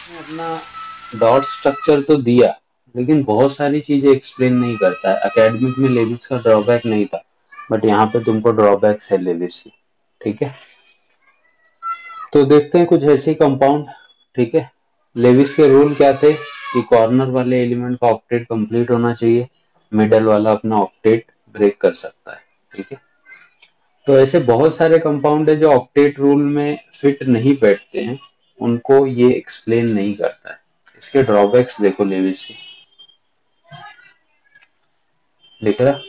अपना dot structure तो दिया, लेकिन बहुत सारी चीजें एक्सप्लेन नहीं करता है। एकेडमिक में लेविस का ड्रॉबैक नहीं था, बट यहाँ पे तुमको ड्रॉबैक्स है लेविस की। ठीक है, तो देखते हैं कुछ ऐसे कंपाउंड। ठीक है, लेविस के रूल क्या थे कि कॉर्नर वाले एलिमेंट का ऑक्टेट कंप्लीट होना चाहिए, मिडल वाला अपना ऑक्टेट ब्रेक कर सकता है। ठीक है, तो ऐसे बहुत सारे कंपाउंड है जो ऑक्टेट रूल में फिट नहीं बैठते हैं, उनको ये एक्सप्लेन नहीं करता है। इसके ड्रॉबैक्स देखो लेविस के, लिख रहा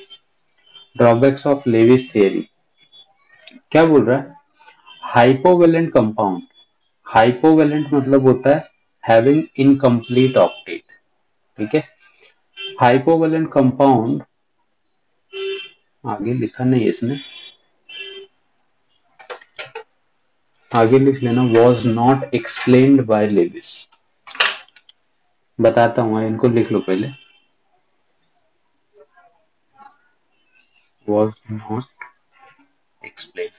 ड्रॉबैक्स ऑफ लेविस थियरी। क्या बोल रहा है? हाइपोवेलेंट कंपाउंड, हाइपोवेलेंट मतलब होता है हैविंग इनकम्प्लीट ऑक्टेट। ठीक है, हाइपोवेलेंट कंपाउंड, आगे लिखा नहीं इसने, आगे लिख लेना, was not explained by Lewis. बताता हूँ, इनको लिख लो पहले, वॉज नॉट एक्सप्लेन्ड।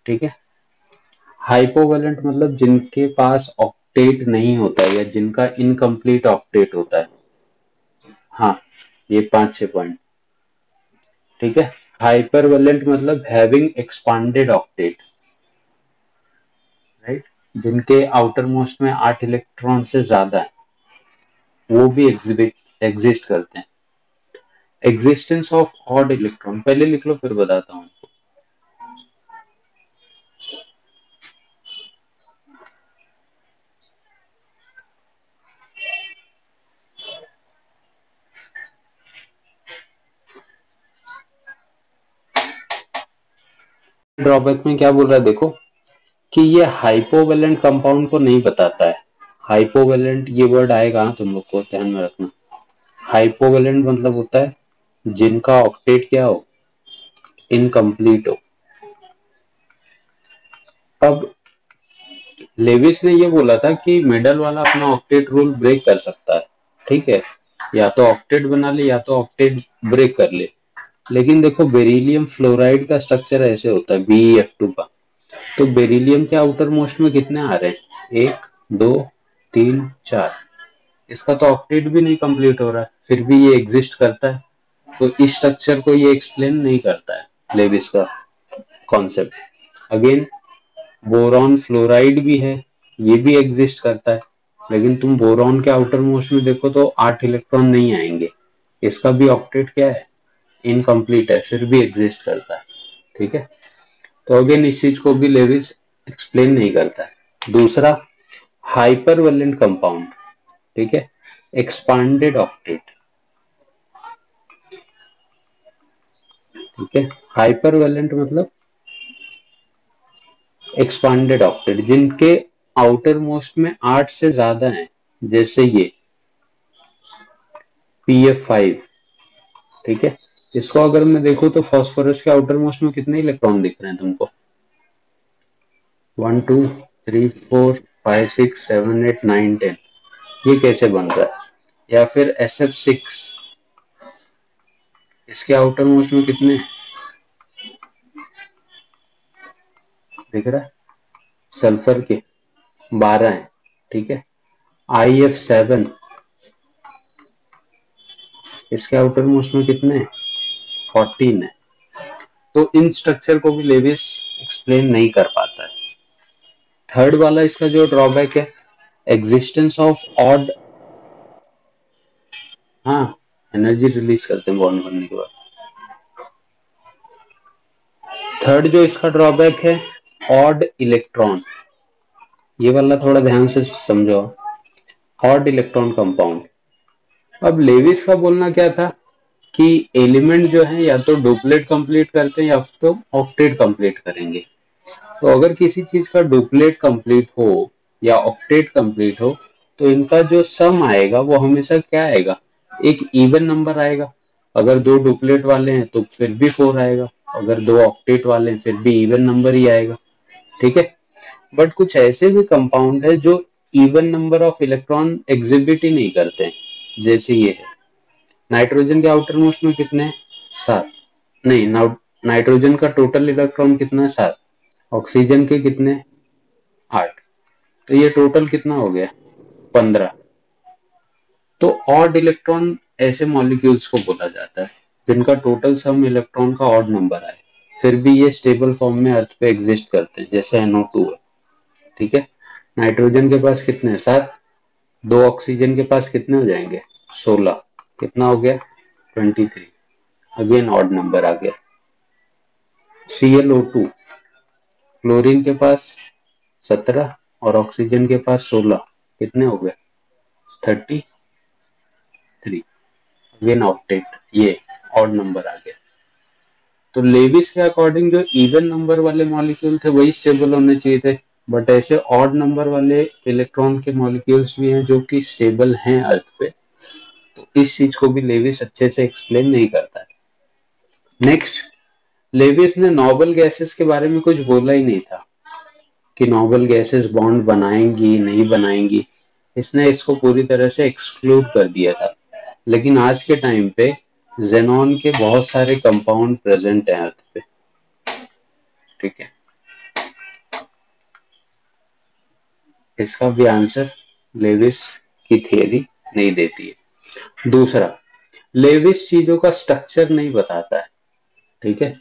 ठीक है, हाइपोवेलेंट मतलब जिनके पास ऑक्टेट नहीं होता है या जिनका इनकम्प्लीट ऑक्टेट होता है। हाँ, ये 5-6 पॉइंट। ठीक है, हाइपरवेलेंट मतलब हैविंग एक्सपांडेड ऑक्टेट, राइट, जिनके आउटर मोस्ट में 8 इलेक्ट्रॉन से ज्यादा है, वो भी एग्जिस्ट करते हैं। एग्जिस्टेंस ऑफ ऑड इलेक्ट्रॉन, पहले लिख लो फिर बताता हूँ। ड्रॉबैक में क्या बोल रहा है देखो, कि ये हाइपोवेलेंट कंपाउंड को नहीं बताता है। हाइपोवेलेंट ये वर्ड आएगा, तुम लोग को ध्यान में रखना। हाइपोवेलेंट मतलब होता है जिनका ऑक्टेट क्या हो, इनकम्प्लीट हो। अब लेविस ने ये बोला था कि मिडल वाला अपना ऑक्टेट रूल ब्रेक कर सकता है। ठीक है, या तो ऑक्टेट बना ले या तो ऑक्टेट ब्रेक कर ले। लेकिन देखो बेरिलियम फ्लोराइड का स्ट्रक्चर ऐसे होता है BeF2 का, तो बेरिलियम के आउटर मोस्ट में कितने आ रहे हैं, 1 2 3 4, इसका तो ऑक्टेट भी नहीं कंप्लीट हो रहा है, फिर भी ये एग्जिस्ट करता है। तो इस स्ट्रक्चर को ये एक्सप्लेन नहीं करता है लेविस का कॉन्सेप्ट। अगेन बोरॉन फ्लोराइड भी है, ये भी एग्जिस्ट करता है, लेकिन तुम बोरॉन के आउटर मोस्ट में देखो तो 8 इलेक्ट्रॉन नहीं आएंगे, इसका भी ऑक्टेट क्या है, इनकम्प्लीट है, फिर भी एग्जिस्ट करता है। ठीक है, तो अगेन इस चीज को भी लेविस एक्सप्लेन नहीं करता है। दूसरा, हाइपरवेलेंट कंपाउंड। ठीक है, एक्सपांडेड ऑक्टेट। ठीक है, हाइपरवेलेंट मतलब एक्सपांडेड ऑक्टेट, जिनके आउटर मोस्ट में 8 से ज्यादा हैं, जैसे ये PF5। ठीक है, इसको अगर मैं देखूं तो फास्फोरस के आउटर मोस्ट में कितने इलेक्ट्रॉन दिख रहे हैं तुमको, 1 2 3 4 5 6 7 8 9 10। ये कैसे बन रहा है? या फिर SF6, इसके आउटर मोस्ट में कितने दिख रहा है, सल्फर के 12 हैं। ठीक है, IF7, इसके आउटर मोस्ट में कितने, 14 है। तो इन स्ट्रक्चर को भी लेविस एक्सप्लेन नहीं कर पाता है। थर्ड वाला इसका जो ड्रॉबैक है, एग्जिस्टेंस ऑफ ऑड, हाँ, एनर्जी रिलीज करते हैं बॉन्ड बनने के बाद। थर्ड जो इसका ड्रॉबैक है, ऑड इलेक्ट्रॉन, ये वाला थोड़ा ध्यान से समझो, ऑड इलेक्ट्रॉन कंपाउंड। अब लेविस का बोलना क्या था कि एलिमेंट जो है या तो डुप्लेट कंप्लीट करते हैं या तो ऑक्टेट कंप्लीट करेंगे। तो अगर किसी चीज का डुप्लेट कंप्लीट हो या ऑक्टेट कंप्लीट हो, तो इनका जो सम आएगा वो हमेशा क्या आएगा, एक इवन नंबर आएगा। अगर दो डुप्लेट वाले हैं तो फिर भी 4 आएगा, अगर दो ऑक्टेट वाले हैं फिर भी इवन नंबर ही आएगा। ठीक है, बट कुछ ऐसे भी कंपाउंड है जो even number of electron exhibit ही नहीं करते हैं, जैसे ये है। नाइट्रोजन के आउटर मोस्ट में कितने हैं, 7, नहीं, नाइट्रोजन का टोटल इलेक्ट्रॉन कितना है, 7, ऑक्सीजन के कितने, 8। तो ये टोटल कितना हो गया, 15। तो ऑड इलेक्ट्रॉन ऐसे मॉलिक्यूल्स को बोला जाता है जिनका टोटल सम इलेक्ट्रॉन का ऑड नंबर आए, फिर भी ये स्टेबल फॉर्म में अर्थ पे एग्जिस्ट करते हैं, जैसे NO2 है। ठीक है, नाइट्रोजन के पास कितने हैं, 7। दो ऑक्सीजन के पास कितने हो जाएंगे, 16। कितना हो गया, 23। अगेन ऑड नंबर आ गया। ClO2, क्लोरीन के पास 17 और ऑक्सीजन के पास 16, कितने हो गए, 33। अगेन ऑक्टेट, ये ऑड नंबर आ गया। तो लेविस के अकॉर्डिंग जो इवन नंबर वाले मॉलिक्यूल थे वही स्टेबल होने चाहिए थे, बट ऐसे ऑड नंबर वाले इलेक्ट्रॉन के मॉलिक्यूल्स भी हैं जो कि स्टेबल हैं अर्थ पे। तो इस चीज को भी लेविस अच्छे से एक्सप्लेन नहीं करता है। नेक्स्ट, लेविस ने नोबल गैसेस के बारे में कुछ बोला ही नहीं था कि नोबल गैसेस बॉन्ड बनाएंगी नहीं बनाएंगी, इसने इसको पूरी तरह से एक्सक्लूड कर दिया था। लेकिन आज के टाइम पे जेनॉन के बहुत सारे कंपाउंड प्रेजेंट हैं अर्थ पे। ठीक है, इसका भी आंसर लेविस की थियरी नहीं देती है। दूसरा, लेविस चीजों का स्ट्रक्चर नहीं बताता है। ठीक है,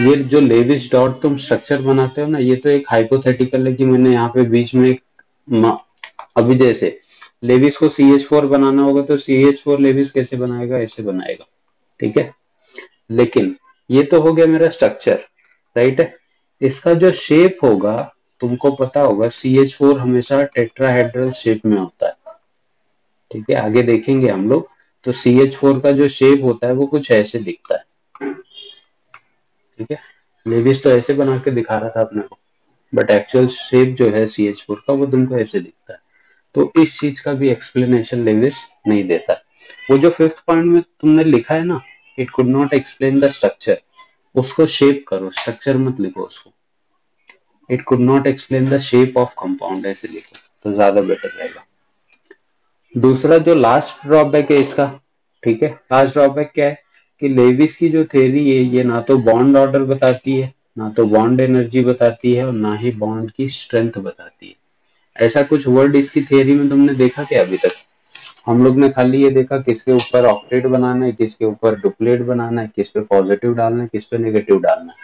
ये जो लेविस डॉट तुम स्ट्रक्चर बनाते हो ना, ये तो एक हाइपोथेटिकल है कि मैंने यहाँ पे बीच में अभी जैसे लेविस को CH4 बनाना होगा तो CH4 लेविस कैसे बनाएगा, ऐसे बनाएगा। ठीक है, लेकिन ये तो हो गया मेरा स्ट्रक्चर, राइट है। इसका जो शेप होगा, तुमको पता होगा CH4 हमेशा टेट्राहेड्रल शेप में होता है। ठीक है, आगे देखेंगे हम लोग। तो CH4 का जो शेप होता है वो कुछ ऐसे दिखता है। ठीक है, लेविस तो ऐसे बना के दिखा रहा था अपने को, बट एक्चुअल शेप जो है CH4 का वो तुमको ऐसे दिखता है। तो इस चीज का भी एक्सप्लेनेशन लेविस नहीं देता। वो जो 5th पॉइंट में तुमने लिखा है ना, it could not explain the structure, उसको शेप करो, स्ट्रक्चर मत लिखो उसको। It could not explain the shape of compound, ऐसे लिखो तो ज्यादा बेटर रहेगा। दूसरा जो लास्ट ड्रॉबैक है इसका, ठीक है, लास्ट ड्रॉबैक क्या है कि लेविस की जो थ्योरी है ये ना तो बॉन्ड ऑर्डर बताती है, ना तो बॉन्ड एनर्जी बताती है, और ना ही बॉन्ड की स्ट्रेंथ बताती है। ऐसा कुछ वर्ड इसकी थ्योरी में तुमने देखा क्या अभी तक? हम लोग ने खाली ये देखा किसके ऊपर ऑक्टेट बनाना है, किसके ऊपर डुप्लेट बनाना है, किस पे पॉजिटिव डालना है, किस पे नेगेटिव डालना है।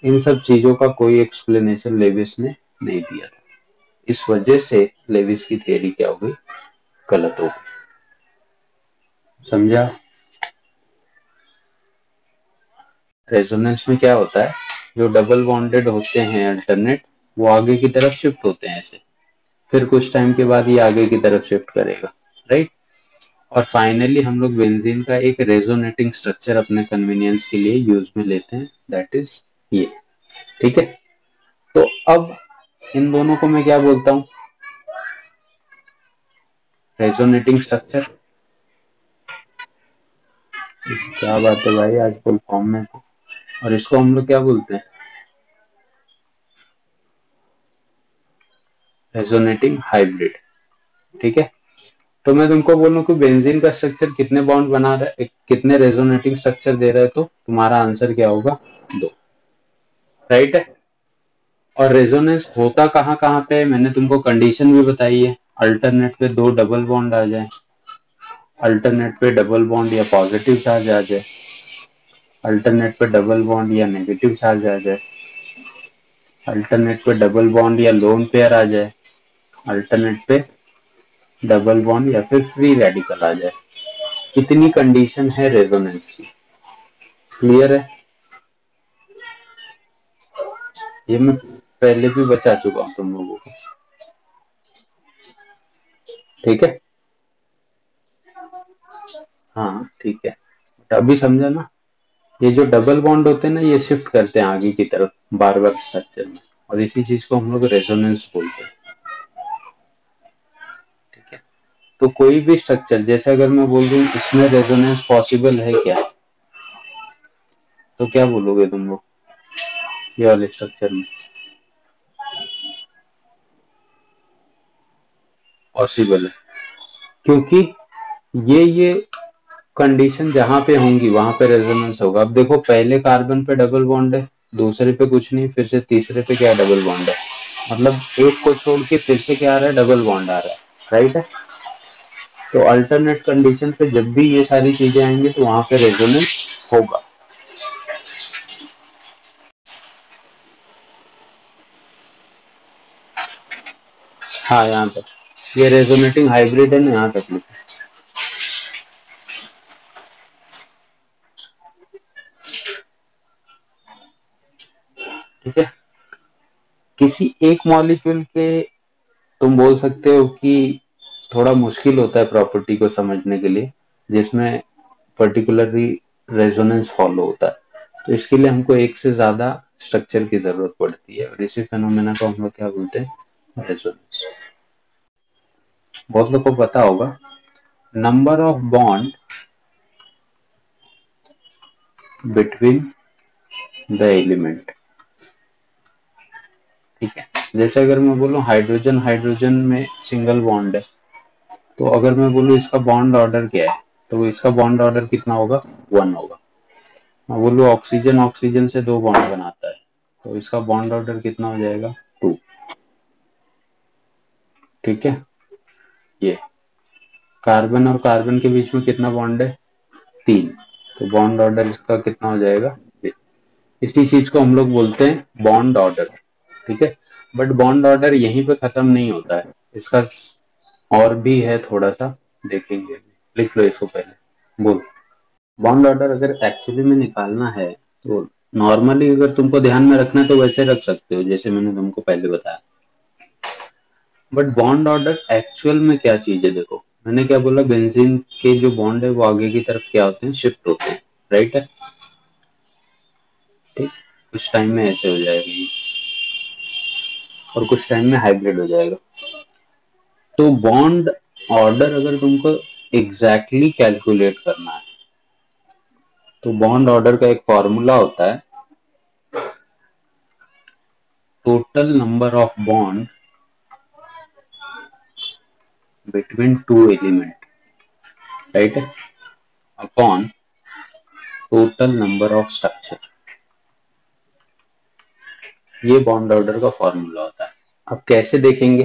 इन सब चीजों का कोई एक्सप्लेनेशन लेविस ने नहीं दिया था। इस वजह से लेविस की थ्योरी क्या हो गई, गलत हो गई। समझा? रेजोनेंस में क्या होता है, जो डबल बॉन्डेड होते हैं अल्टरनेट, वो आगे की तरफ शिफ्ट होते हैं ऐसे, फिर कुछ टाइम के बाद ये आगे की तरफ शिफ्ट करेगा, राइट। और फाइनली हम लोग बेंजीन का एक रेजोनेटिंग स्ट्रक्चर अपने कन्वीनियंस के लिए यूज में लेते हैं, दैट इज ये। ठीक है, तो अब इन दोनों को मैं क्या बोलता हूँ, रेजोनेटिंग स्ट्रक्चर। क्या बात है भाई, आज फुल फॉर्म में। और इसको हम लोग क्या बोलते हैं, रेजोनेटिंग हाइब्रिड। ठीक है, तो मैं तुमको बोलूं कि बेंजीन का स्ट्रक्चर कितने बॉन्ड बना रहा है, कितने रेजोनेटिंग स्ट्रक्चर दे रहा है, तो तुम्हारा आंसर क्या होगा, 2, राइट है। और रेजोनेंस होता कहाँ कहाँ पे है, मैंने तुमको कंडीशन भी बताई है। अल्टरनेट पे 2 डबल बॉन्ड आ जाए, अल्टरनेट पे डबल बॉन्ड या पॉजिटिव चार्ज आ जाए, अल्टरनेट पे डबल बॉन्ड या नेगेटिव चार्ज आ जाए, अल्टरनेट पे डबल बॉन्ड या लोन पेयर आ जाए, अल्टरनेट पे डबल बॉन्ड या फिर फ्री रेडिकल आ जाए। कितनी कंडीशन है रेजोनेंस की, क्लियर है? ये मैं पहले भी बता चुका हूं तुम लोगों को। ठीक है, हाँ ठीक है, तो अभी समझा ना। ये जो डबल बॉन्ड होते हैं ना, ये शिफ्ट करते हैं आगे की तरफ बार बार स्ट्रक्चर में, और इसी चीज को हम लोग रेजोनेंस बोलते हैं। ठीक है, तो कोई भी स्ट्रक्चर, जैसे अगर मैं बोल दूं इसमें रेजोनेंस पॉसिबल है क्या, तो क्या बोलोगे तुम लोग, ये वाले स्ट्रक्चर में पॉसिबल है, क्योंकि ये कंडीशन जहां पे होंगी वहां पे रेजोनेंस होगा। अब देखो, पहले कार्बन पे डबल बॉन्ड है, दूसरे पे कुछ नहीं, फिर से तीसरे पे क्या डबल बॉन्ड है, मतलब एक को छोड़ के फिर से क्या आ रहा है, डबल बॉन्ड आ रहा है, राइट है। तो अल्टरनेट कंडीशन पे जब भी ये सारी चीजें आएंगी तो वहां पे रेजोनेंस होगा। हाँ, यहाँ तक ये रेजोनेटिंग हाइब्रिड है ना, यहाँ तक लिखा। ठीक है। किसी एक मॉलिक्यूल के तुम बोल सकते हो कि थोड़ा मुश्किल होता है प्रॉपर्टी को समझने के लिए, जिसमें पर्टिकुलरली रेजोनेंस फॉलो होता है। तो इसके लिए हमको एक से ज्यादा स्ट्रक्चर की जरूरत पड़ती है, और इसी फेनोमेना को हम लोग क्या बोलते हैं, रेजोनेंस। बहुत लोग को पता होगा, number of bond between the element. ठीक है। जैसे अगर मैं बोलूं हाइड्रोजन हाइड्रोजन में सिंगल बॉन्ड है, तो अगर मैं बोलूं इसका बॉन्ड ऑर्डर क्या है, तो इसका बॉन्ड ऑर्डर कितना होगा, 1 होगा। मैं बोलूं ऑक्सीजन ऑक्सीजन से 2 बॉन्ड बनाता है, तो इसका बॉन्ड ऑर्डर कितना हो जाएगा, 2। ठीक है। ये कार्बन और कार्बन के बीच में कितना बॉन्ड है, 3। तो बॉन्ड ऑर्डर इसका कितना हो जाएगा, ये। इसी चीज को हम लोग बोलते हैं बॉन्ड ऑर्डर। ठीक है। बट बॉन्ड ऑर्डर यहीं पे खत्म नहीं होता है, इसका और भी है थोड़ा सा, देखेंगे। लिख लो इसको पहले, बोल। बॉन्ड ऑर्डर अगर एक्चुअली में निकालना है तो नॉर्मली अगर तुमको ध्यान में रखना है तो वैसे रख सकते हो जैसे मैंने तुमको पहले बताया। बट बॉन्ड ऑर्डर एक्चुअल में क्या चीज है, देखो मैंने क्या बोला, बेंजीन के जो बॉन्ड है वो आगे की तरफ क्या होते हैं, शिफ्ट होते हैं, राइट है। ठीक। कुछ टाइम में ऐसे हो जाएगा ये, और कुछ टाइम में हाइब्रिड हो जाएगा। तो बॉन्ड ऑर्डर अगर तुमको एग्जैक्टली कैलकुलेट करना है, तो बॉन्ड ऑर्डर का एक फॉर्मूला होता है, total number of bond between two element, right है, upon total number of structure. ये बॉन्ड ऑर्डर का फॉर्मूला होता है। अब कैसे देखेंगे,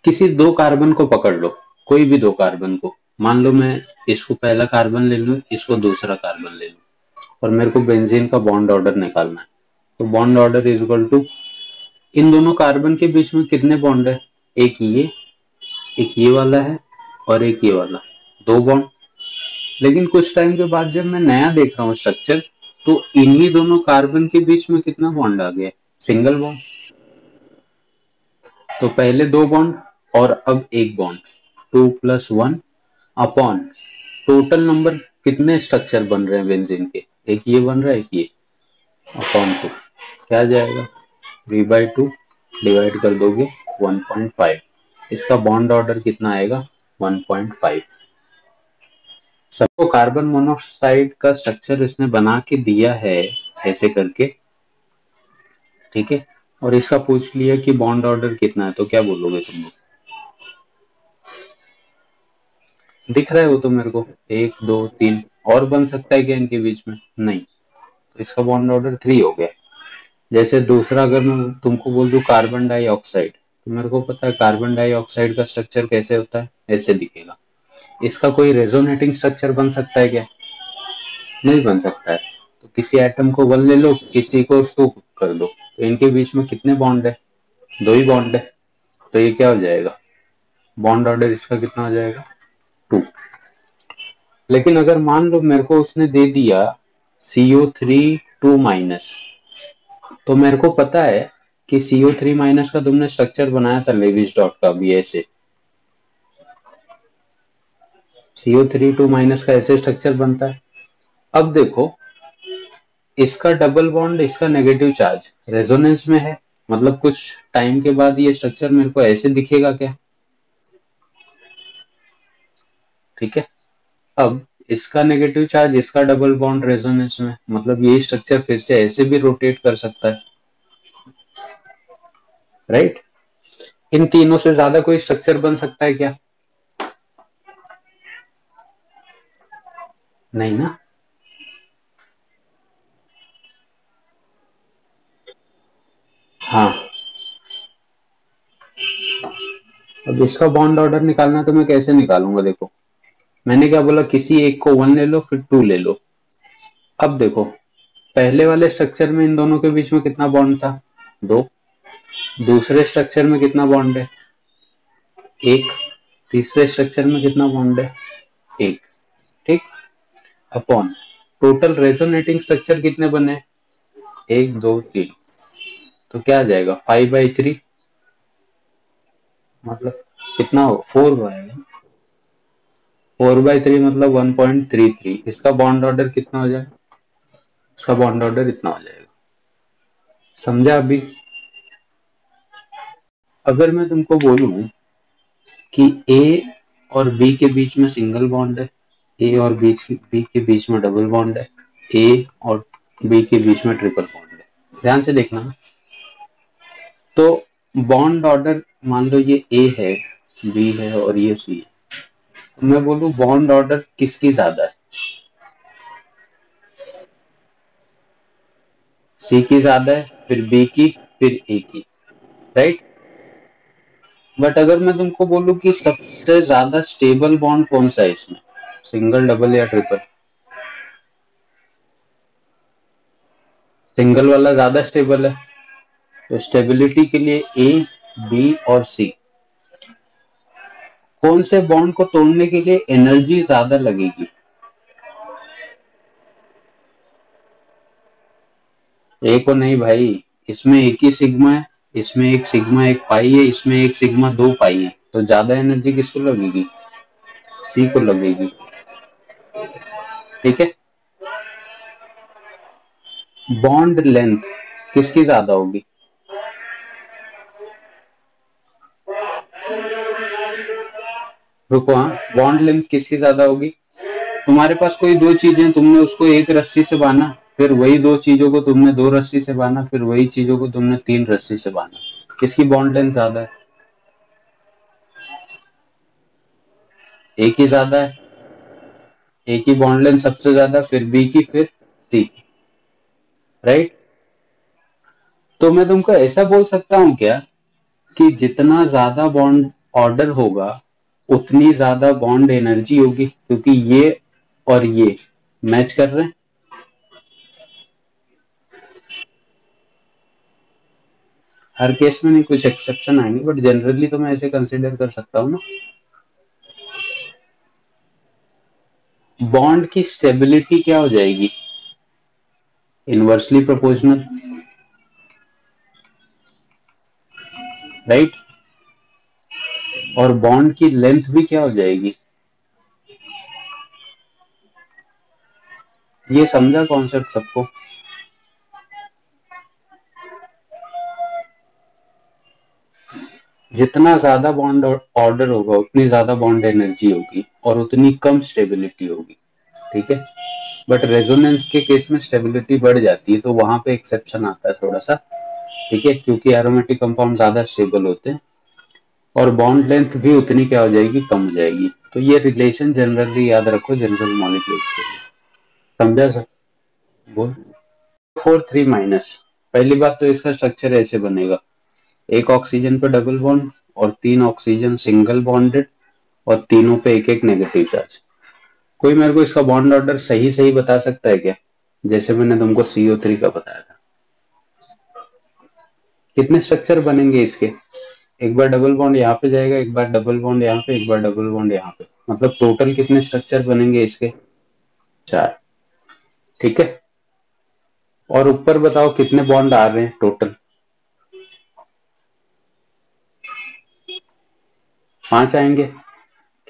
किसी दो कार्बन को पकड़ लो, कोई भी दो कार्बन को, मान लो मैं इसको पहला कार्बन ले लूं, इसको दूसरा कार्बन ले लूं, और मेरे को बेंजीन का बॉन्ड ऑर्डर निकालना है। तो bond order is equal to, इन दोनों कार्बन के बीच में कितने बॉन्ड है, एक ये वाला है और एक ये वाला, 2 बॉन्ड। लेकिन कुछ टाइम के बाद जब मैं नया देख रहा हूँ स्ट्रक्चर, तो इन्हीं दोनों कार्बन के बीच में कितना बॉन्ड आ गया, सिंगल बॉन्ड। तो पहले 2 बॉन्ड और अब एक बॉन्ड, 2+1 अपॉन टोटल नंबर, कितने स्ट्रक्चर बन रहे हैं बेंजीन के, एक ये बन रहा है, एक ये, अपॉन 2, क्या आ जाएगा, 3/2 डिवाइड कर दोगे 1.5। इसका बॉन्ड ऑर्डर कितना आएगा, 1.5। सबको कार्बन मोनोऑक्साइड का स्ट्रक्चर इसने बना के दिया है ऐसे करके, ठीक है। और इसका पूछ लिया कि बॉन्ड ऑर्डर कितना है, तो क्या बोलोगे तुम लोग, दिख रहा है वो तो मेरे को, 1 2 3, और बन सकता है क्या इनके बीच में, नहीं। तो इसका बॉन्ड ऑर्डर 3 हो गया। जैसे दूसरा अगर मैं तुमको बोल दूं कार्बन डाइऑक्साइड, तो मेरे को पता है कार्बन डाइऑक्साइड का स्ट्रक्चर कैसे होता है, ऐसे दिखेगा। इसका कोई रेजोनेटिंग स्ट्रक्चर बन सकता है क्या, नहीं बन सकता है। तो किसी एटम को 1 ले लो, किसी को 2 कर दो, तो इनके बीच में कितने बॉन्ड है, 2 ही बॉन्ड है। तो ये क्या हो जाएगा, बॉन्ड ऑर्डर इसका कितना हो जाएगा, 2। लेकिन अगर मान लो मेरे को उसने दे दिया CO3 2-, तो मेरे को पता है कि CO3- का तुमने स्ट्रक्चर बनाया था लेविस डॉट का भी ऐसे, CO3 2- का ऐसे स्ट्रक्चर बनता है। अब देखो, इसका डबल बॉन्ड, इसका नेगेटिव चार्ज रेजोनेंस में है, मतलब कुछ टाइम के बाद ये स्ट्रक्चर मेरे को ऐसे दिखेगा क्या, ठीक है। अब इसका नेगेटिव चार्ज, इसका डबल बॉन्ड रेजोनेंस में, मतलब ये स्ट्रक्चर फिर से ऐसे भी रोटेट कर सकता है, राइट। इन तीनों से ज्यादा कोई स्ट्रक्चर बन सकता है क्या, नहीं ना। हाँ, अब इसका बॉन्ड ऑर्डर निकालना तो मैं कैसे निकालूंगा? देखो, मैंने क्या बोला, किसी एक को 1 ले लो फिर 2 ले लो। अब देखो, पहले वाले स्ट्रक्चर में इन दोनों के बीच में कितना बॉन्ड था? 2। दूसरे स्ट्रक्चर में कितना बॉन्ड है? 1। तीसरे स्ट्रक्चर में कितना बॉन्ड है? 1। ठीक। अपॉन टोटल रेजोनेटिंग स्ट्रक्चर कितने बने? 1 2 3। तो क्या आ जाएगा? 5/3, मतलब कितना हो? 4/, 4/3 मतलब 1.33। इसका बॉन्ड ऑर्डर कितना हो जाएगा? इसका बॉन्ड ऑर्डर इतना हो जाएगा। समझा अभी? अगर मैं तुमको बोलूं कि ए और बी के बीच में सिंगल बॉन्ड है, ए और बी के बीच में डबल बॉन्ड है, ए और बी के बीच में ट्रिपल बॉन्ड है, ध्यान से देखना। तो बॉन्ड ऑर्डर, मान लो ये ए है, बी है और ये सी है, तो मैं बोलूं बॉन्ड ऑर्डर किसकी ज्यादा है? सी की ज्यादा है, फिर बी की, फिर ए की, राइट। बट अगर मैं तुमको बोलूं कि सबसे ज्यादा स्टेबल बॉन्ड कौन सा है इसमें, सिंगल, डबल या ट्रिपल? सिंगल वाला ज्यादा स्टेबल है। तो स्टेबिलिटी के लिए ए, बी और सी, कौन से बॉन्ड को तोड़ने के लिए एनर्जी ज्यादा लगेगी? ए को नहीं भाई, इसमें एक ही सिग्मा है, इसमें एक सिग्मा एक पाई है, इसमें एक सिग्मा दो पाई है, तो ज्यादा एनर्जी किसको लगेगी? सी को लगेगी। ठीक है। बॉन्ड लेंथ किसकी ज्यादा होगी? रुको, हाँ, बॉन्ड लेंथ किसकी ज्यादा होगी? तुम्हारे पास कोई दो चीजें, तुमने उसको एक रस्सी से बांधा, फिर वही दो चीजों को तुमने दो रस्सी से बांधा, फिर वही चीजों को तुमने तीन रस्सी से बांधा, किसकी बॉन्ड लेंथ ज्यादा है? एक ही ज्यादा है। ए की बॉन्ड लेंथ सबसे ज्यादा, फिर बी की, फिर सी की, राइट। तो मैं तुमको ऐसा बोल सकता हूं क्या कि जितना ज्यादा बॉन्ड ऑर्डर होगा उतनी ज्यादा बॉन्ड एनर्जी होगी, क्योंकि ये और ये मैच कर रहे हैं। हर केस में नहीं, कुछ एक्सेप्शन आएंगे, बट जनरली तो मैं ऐसे कंसिडर कर सकता हूँ ना। बॉन्ड की स्टेबिलिटी क्या हो जाएगी? Inversely proportional, right. और बॉन्ड की लेंथ भी क्या हो जाएगी? ये समझा कॉन्सेप्ट सबको? जितना ज्यादा बॉन्ड ऑर्डर होगा उतनी ज्यादा बॉन्ड एनर्जी होगी और उतनी कम स्टेबिलिटी होगी। ठीक है। बट रेजोनेंस के केस में स्टेबिलिटी बढ़ जाती है, तो वहां पे एक्सेप्शन आता है थोड़ा सा। ठीक है, क्योंकि एरोमेटिक कंपाउंड ज्यादा स्टेबल होते हैं और बॉन्ड लेंथ भी उतनी क्या हो जाएगी? कम हो जाएगी। तो ये रिलेशन जनरली याद रखो जनरल मॉलिक्यूल्स के लिए। समझा सर? बोल। 4 3 पहली बात तो इसका स्ट्रक्चर ऐसे बनेगा, एक ऑक्सीजन पे डबल बॉन्ड और 3 ऑक्सीजन सिंगल बॉन्डेड और तीनों पे एक एक नेगेटिव चार्ज। कोई मेरे को इसका बॉन्ड ऑर्डर सही सही बता सकता है क्या? जैसे मैंने तुमको CO3 का बताया था, कितने स्ट्रक्चर बनेंगे इसके? एक बार डबल बॉन्ड यहाँ पे जाएगा, एक बार डबल बॉन्ड यहाँ पे, एक बार डबल बॉन्ड यहाँ पे, मतलब टोटल कितने स्ट्रक्चर बनेंगे इसके? 4। ठीक है। और ऊपर बताओ कितने बॉन्ड आ रहे हैं टोटल? 5 आएंगे,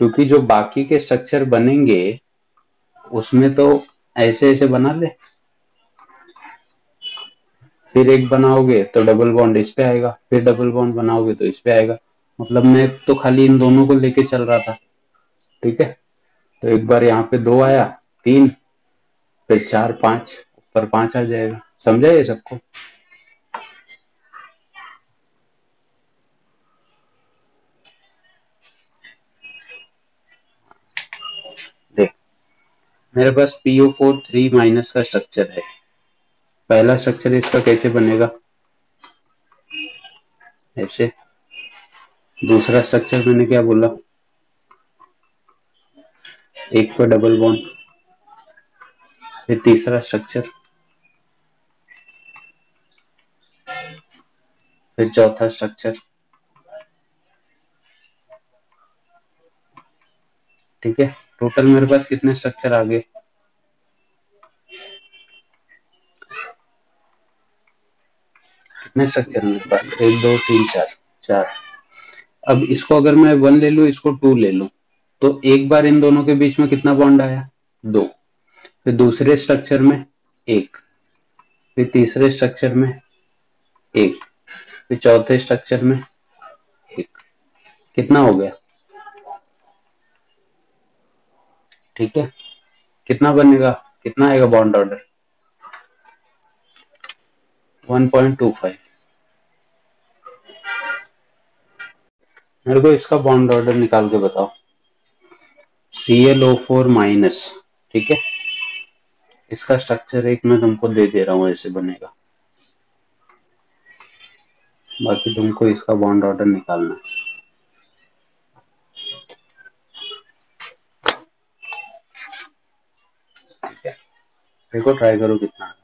क्योंकि जो बाकी के स्ट्रक्चर बनेंगे उसमें तो ऐसे ऐसे बना ले, फिर एक बनाओगे तो डबल बॉन्ड इस पे आएगा, फिर डबल बॉन्ड बनाओगे तो इस पे आएगा। मतलब मैं तो खाली इन दोनों को लेके चल रहा था। ठीक है। तो एक बार यहाँ पे 2 आया, 3, फिर 4 5, ऊपर 5 आ जाएगा। समझा ये सबको? देख, मेरे पास PO4 3- का स्ट्रक्चर है। पहला स्ट्रक्चर इसका कैसे बनेगा? ऐसे। दूसरा स्ट्रक्चर मैंने क्या बोला, एक पर डबल बॉन्ड, फिर तीसरा स्ट्रक्चर, फिर चौथा स्ट्रक्चर। ठीक है, टोटल मेरे पास कितने स्ट्रक्चर आ गए, कितने स्ट्रक्चर मेरे पास, एक दो तीन चार, चार। अब इसको अगर मैं 1 ले लूं, इसको 2 ले लूं, तो एक बार इन दोनों के बीच में कितना बॉन्ड आया, 2। फिर दूसरे स्ट्रक्चर में एक, फिर तीसरे स्ट्रक्चर में एक, फिर चौथे स्ट्रक्चर में एक। कितना हो गया, ठीक है। कितना बनेगा, कितना आएगा बॉन्ड ऑर्डर, 1.25। मेरे को इसका बॉन्ड ऑर्डर निकाल के बताओ, ClO4 माइनस, ठीक है। इसका स्ट्रक्चर एक मैं तुमको दे दे रहा हूं, ऐसे बनेगा, बाकी तुमको इसका बॉन्ड ऑर्डर निकालना है। ठीक है, देखो ट्राई करो कितना,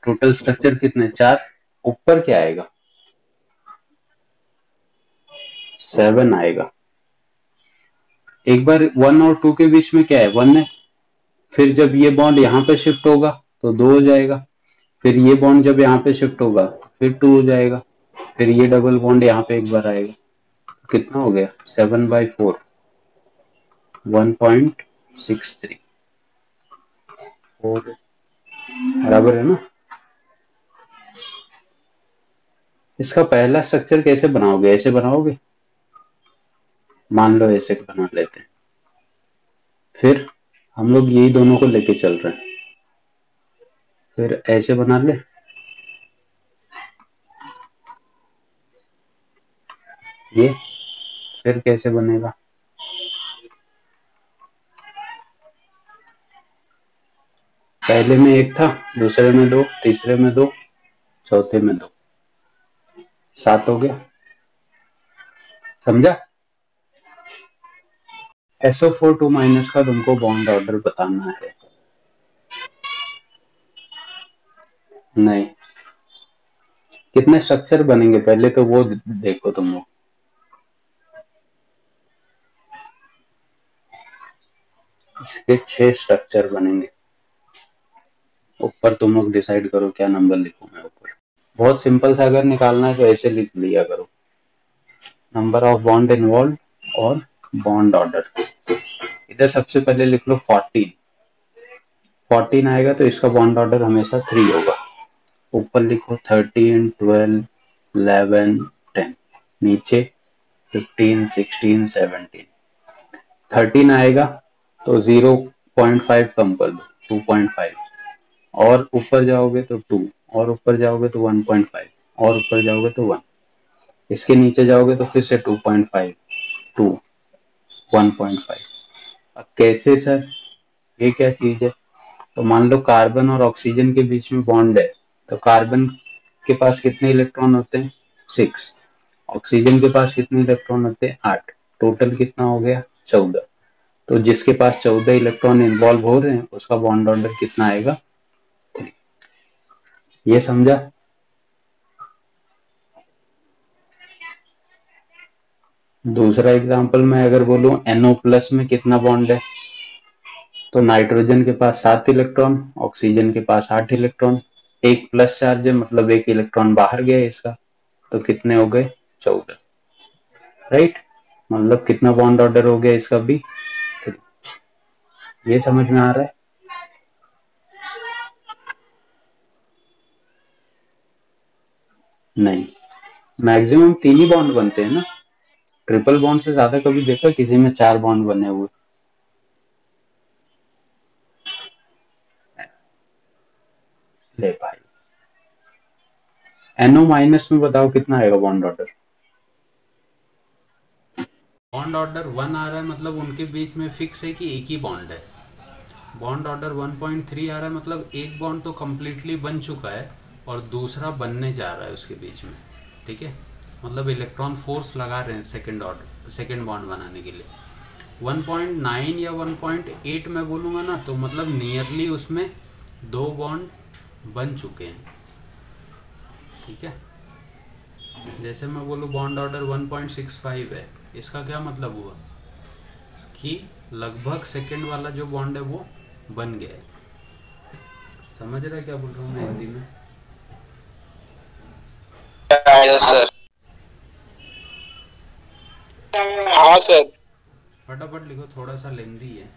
टोटल स्ट्रक्चर कितने, चार, ऊपर क्या आएगा, 7 आएगा। एक बार 1 और 2 के बीच में क्या है, 1 है। फिर जब ये बॉन्ड यहाँ पे शिफ्ट होगा तो 2 हो जाएगा, फिर ये बॉन्ड जब यहाँ पे शिफ्ट होगा फिर 2 हो जाएगा, फिर ये डबल बॉन्ड यहाँ पे एक बार आएगा, कितना हो गया, 7/4, 1.63, 4 बराबर है ना। इसका पहला स्ट्रक्चर कैसे बनाओगे, ऐसे बनाओगे, मान लो ऐसे बना लेते हैं, फिर हम लोग यही दोनों को लेके चल रहे हैं, फिर ऐसे बना ले, ये फिर कैसे बनेगा, पहले में एक था, दूसरे में दो, तीसरे में दो, चौथे में दो, 7 हो गया, समझा। SO4 2 माइनस का तुमको बॉन्ड ऑर्डर बताना है, नहीं, कितने स्ट्रक्चर बनेंगे पहले तो वो देखो तुम लोग, इसके 6 स्ट्रक्चर बनेंगे। ऊपर तुम लोग डिसाइड करो क्या नंबर लिखूं मैं ऊपर, बहुत सिंपल सा अगर निकालना है तो ऐसे लिख लिया करो, नंबर ऑफ बॉन्ड इन्वॉल्व और बॉन्ड ऑर्डर। इधर सबसे पहले लिख लो 14, 14 आएगा तो इसका बॉन्ड ऑर्डर हमेशा 3 होगा। ऊपर लिखो 13, 12, 11, 10, नीचे 15, 16, 17। 13 आएगा तो 0.5 कम कर दो, 2.5, और ऊपर जाओगे तो 2, और ऊपर जाओगे तो 1.5, और ऊपर जाओगे तो 1, इसके नीचे जाओगे तो फिर से 2.5, 2, 1.5। अब कैसे सर, ये क्या चीज है, तो मान लो कार्बन और ऑक्सीजन के बीच में बॉन्ड है, तो कार्बन के पास कितने इलेक्ट्रॉन होते हैं, 6, ऑक्सीजन के पास कितने इलेक्ट्रॉन होते हैं, 8, टोटल कितना हो गया, 14। तो जिसके पास 14 इलेक्ट्रॉन इन्वॉल्व हो रहे हैं उसका बॉन्ड ऑर्डर कितना आएगा, 3। ये समझा। दूसरा एग्जांपल मैं अगर बोलूं NO प्लस में कितना बॉन्ड है, तो नाइट्रोजन के पास 7 इलेक्ट्रॉन, ऑक्सीजन के पास 8 इलेक्ट्रॉन, एक प्लस चार्ज है मतलब एक इलेक्ट्रॉन बाहर गया इसका, तो कितने हो गए, 14, राइट। मतलब कितना बॉन्ड ऑर्डर हो गया इसका भी, 3। ये समझ में आ रहा है, नहीं, मैक्सिमम 3 ही बॉन्ड बनते हैं ना, ट्रिपल बॉन्ड से ज्यादा कभी देखा किसी में 4 बॉन्ड बने हुए, ले भाई। NO माइनस में बताओ कितना आएगा बॉन्ड ऑर्डर, बॉन्ड ऑर्डर 1 आ रहा है मतलब उनके बीच में फिक्स है कि एक ही बॉन्ड है। बॉन्ड ऑर्डर 1.3 आ रहा है मतलब एक बॉन्ड तो कम्प्लीटली बन चुका है और दूसरा बनने जा रहा है उसके बीच में, ठीक है। मतलब इलेक्ट्रॉन फोर्स लगा रहे हैं सेकेंड बॉन्ड बनाने के लिए। 1.9 या 1.8 मैं बोलूँगा ना, तो मतलब नियरली उसमें 2 बॉन्ड बन चुके हैं। ठीक है, जैसे मैं बोलूँ बॉन्ड ऑर्डर 1.65 है, इसका क्या मतलब हुआ कि लगभग सेकेंड वाला जो बॉन्ड है वो बन गया है। समझ रहा है क्या बोल रहा हूँ मैं हिंदी में? Yes sir. हाँ सर। फटाफट लिखो, थोड़ा सा लेंदी है।